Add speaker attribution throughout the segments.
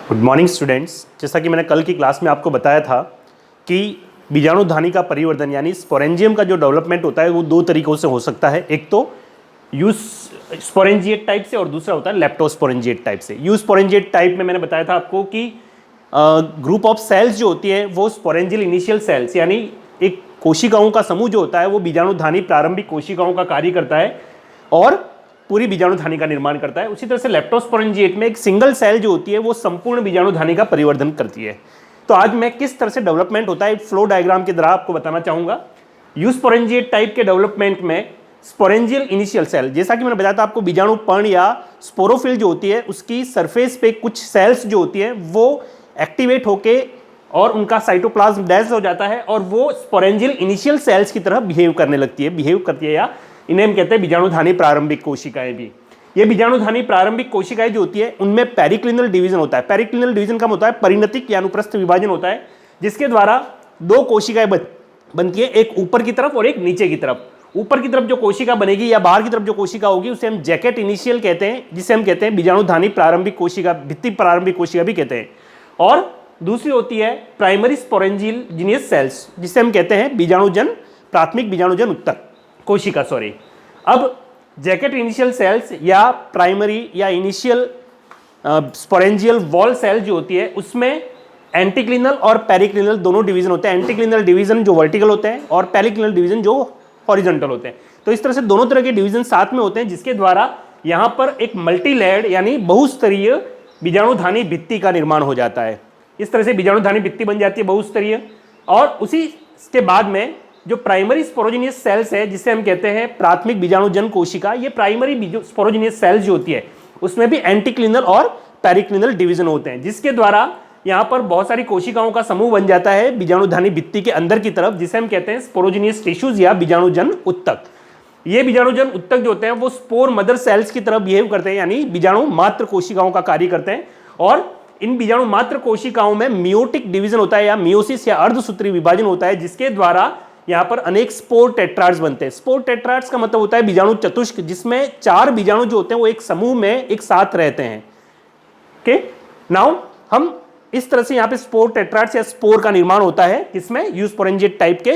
Speaker 1: Good morning students. जैसा कि मैंने कल की क्लास में आपको बताया था कि बीजाणुधानी का परिवर्धन यानी स्पोरेंजियम का जो डेवलपमेंट होता है वो दो तरीकों से हो सकता है। एक तो यूज स्पोरेंजिएट टाइप से और दूसरा होता है लेप्टोस्पोरेंजिएट टाइप से। यूज स्पोरेंजिएट टाइप में मैंने बताया था आपको कि ग्रुप ऑफ सेल्स जो होती है वो स्पोरेंजियल इनिशियल सेल्स यानी एक कोशिकाओं का समूह जो होता है वो बीजाणुधानी प्रारंभिक कोशिकाओं का कार्य करता है और पूरी बीजाणुधानी का निर्माण करता है। उसी तरह से लेप्टोस्पोरेंजिएट में एक सिंगल सेल जो होती है वो संपूर्ण बीजाणुधानी का परिवर्धन करती है। तो आज मैं किस तरह से डेवलपमेंट होता है फ्लो डायग्राम के द्वारा आपको बताना चाहूंगा। यूस्पोरेंजिएट टाइप के डेवलपमेंट में स्पोरेंजियल इनिशियल सेल, जैसा कि मैंने बताया था आपको, बीजाणु पर्ण या स्पोरोफिल जो होती है उसकी सरफेस पे कुछ सेल्स जो होती है वो एक्टिवेट होके और उनका साइटोप्लाज्म डैश हो जाता है और वो स्पोरेंजियल इनिशियल सेल्स की तरह बिहेव करती है या इन्हें हम कहते हैं बीजाणुधानी प्रारंभिक कोशिकाएं भी। ये बीजाणुधानी प्रारंभिक कोशिकाएं जो होती है उनमें पेरिक्लिनल डिवीजन होता है। पेरिक्लिनल डिवीजन का होता है परिणतिक या अनुप्रस्थ विभाजन होता है, जिसके द्वारा दो कोशिकाएं बनती है, एक ऊपर की तरफ और एक नीचे की तरफ। ऊपर की तरफ जो कोशिका बनेगी या बाहर की तरफ जो कोशिका होगी उसे हम जैकेट इनिशियल कहते हैं, जिसे हम कहते हैं बीजाणुधानी प्रारंभिक कोशिका, भित्ति प्रारंभिक कोशिका भी कहते हैं। और दूसरी होती है प्राइमरी स्पोरेंजियस सेल्स, जिसे हम कहते हैं बीजाणुजन प्राथमिक बीजाणुजन उत्तक कोशिका। अब जैकेट इनिशियल सेल्स या प्राइमरी या इनिशियल स्पोरेंजियल वॉल सेल जो होती है उसमें एंटीक्लिनल और पेरिक्लिनल दोनों डिवीजन होते हैं। एंटीक्लिनल डिवीजन जो वर्टिकल होते हैं और पेरिक्लिनल डिवीजन जो हॉरिजॉन्टल होते हैं। तो इस तरह से दोनों तरह के डिवीजन साथ में होते हैं, जिसके द्वारा यहां पर एक मल्टी लेयर्ड यानी बहुस्तरीय बीजाणुधानी भित्ति का निर्माण हो जाता है। इस तरह से बीजाणुधानी भित्ति बन जाती है बहुस्तरीय। और उसी के बाद में जो प्राइमरी स्पोरोजिनियस सेल्स है जिसे हम कहते हैं प्राथमिक बीजाणुजन कोशिका, ये प्राइमरी स्पोरोजिनियस सेल्स जो होती है उसमें भी एंटीक्लिनल और पेरिक्लिनल डिवीजन होते हैं, जिसके द्वारा यहां पर बहुत सारी कोशिकाओं का समूह बन जाता है बीजाणुधानी भित्ति के अंदर की तरफ, जिसे हम कहते हैं स्पोरोजिनियस टिश्यूज या बीजाणुजन उत्तक। ये बीजाणुजन उत्तक जो होते हैं वो स्पोर मदर सेल्स की तरफ बिहेव करते हैं यानी बीजाणु मात्र कोशिकाओं का कार्य करते हैं। और इन बीजाणु मात्र कोशिकाओं में मियोटिक डिवीजन होता है या मियोसिस या अर्धसूत्री विभाजन होता है, जिसके द्वारा यहां पर अनेक स्पोर टेट्राड्स बनते हैं। स्पोर टेट्राड्स का मतलब होता है बीजाणु चतुष्क, जिसमें 4 बीजाणु जो होते हैं वो एक समूह में एक साथ रहते हैं। ओके, नाउ हम इस तरह से यहां पे स्पोर टेट्राड्स या स्पोर का निर्माण होता है, किसमें? यूस्पोरेंजिएट टाइप के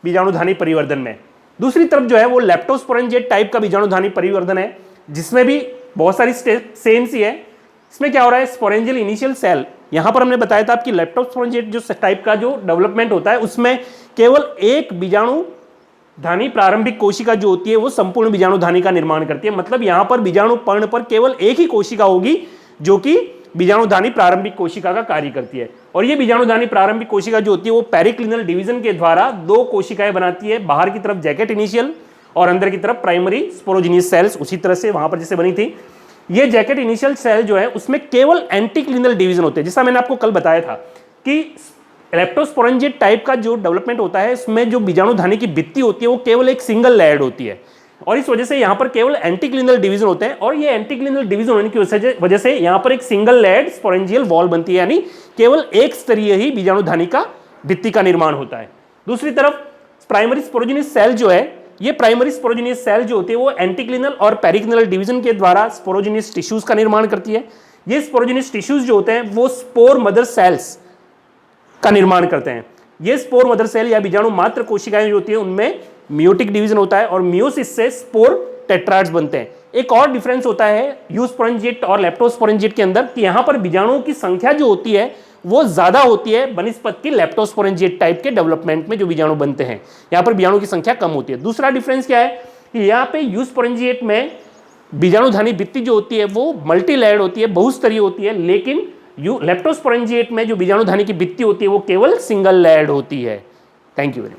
Speaker 1: बीजाणुधानी परिवर्धन में। दूसरी तरफ जो है वो लेप्टोस्पोरेंजिएट टाइप का बीजाणुधानी परिवर्धन है, जिसमें भी बहुत सारी स्टेप सेम सी है। इसमें क्या हो रहा है? स्पोरेंजियल इनिशियल सेल, यहां पर हमने बताया था आपकी लेप्टोस्पोरेंजिएट जो टाइप का जो डेवलपमेंट होता है उसमें केवल एक बीजाणुधानी प्रारंभिक कोशिका जो होती है वो संपूर्ण बीजाणुधानी का निर्माण करती है। मतलब यहां पर बीजाणु पर्ण पर केवल एक ही कोशिका होगी जो कि बीजाणुधानी प्रारंभिक कोशिका का कार्य करती है। और ये बीजाणुधानी प्रारंभिक कोशिका जो होती है वो पेरिक्लिनल डिवीजन के द्वारा दो कोशिकाएं बनाती है, बाहर की तरफ जैकेट इनिशियल और अंदर की तरफ प्राइमरी स्पोरोजिनियस सेल्स, उसी तरह से वहां पर जैसे बनी थी। ये जैकेट इनिशियल सेल जो है उसमें केवल एंटीक्लिनल डिवीजन होते हैं, जैसा मैंने आपको कल बताया था कि लेप्टोस्पोरेंजिएट टाइप का जो डेवलपमेंट होता है इसमें जो बीजाणुधानी की भित्ति होती है वो केवल एक सिंगल लेयर्ड होती है और इस वजह से यहां पर केवल एंटीक्लिनल डिवीजन होते हैं। और ये एंटीक्लिनल डिवीजन होने की वजह से यहां पर एक सिंगल लेयर्ड स्पोरेंजियल वॉल बनती है, यानी केवल एक स्तरीय ही बीजाणुधानी का भित्ति का निर्माण होता है। दूसरी तरफ प्राइमरी स्पोरोजिनियस सेल जो है, ये प्राइमरी स्पोरोजिनियस सेल जो होती है वो एंटीक्लिनल और पेरिक्लिनल डिवीजन के द्वारा स्पोरोजिनियस टिश्यूज का निर्माण करती है। ये स्पोरोजिनियस टिश्यूज जो होते हैं वो स्पोर मदर सेल्स का निर्माण करते हैं। ये स्पोर मदर सेल या बीजाणु मात्र कोशिकाएं जो होती है उनमें मियोटिक डिवीजन होता है और मियोसिस से स्पोर टेट्राड्स बनते हैं। एक और डिफरेंस होता है यूस्पोरेंजिएट और लेप्टोस्पोरेंजिएट के अंदर कि यहां पर बीजाणुओं की संख्या जो होती है वो ज्यादा होती है बनिस्पत की लेप्टोस्पोरेंजिएट टाइप के डेवलपमेंट में जो बीजाणु बनते हैं, यहां पर बीजाणु की संख्या कम होती है। दूसरा डिफरेंस क्या है कि यहां पे यूस्पोरेंजिएट में बीजाणुधानी भित्ति जो होती है वो मल्टी लेयर्ड होती है, बहुस्तरीय होती है, लेकिन लेप्टोस्पोरेंजिएट में जो बीजाणुधानी की भित्ति होती है वो केवल सिंगल लेयर्ड होती है। Thank you very much.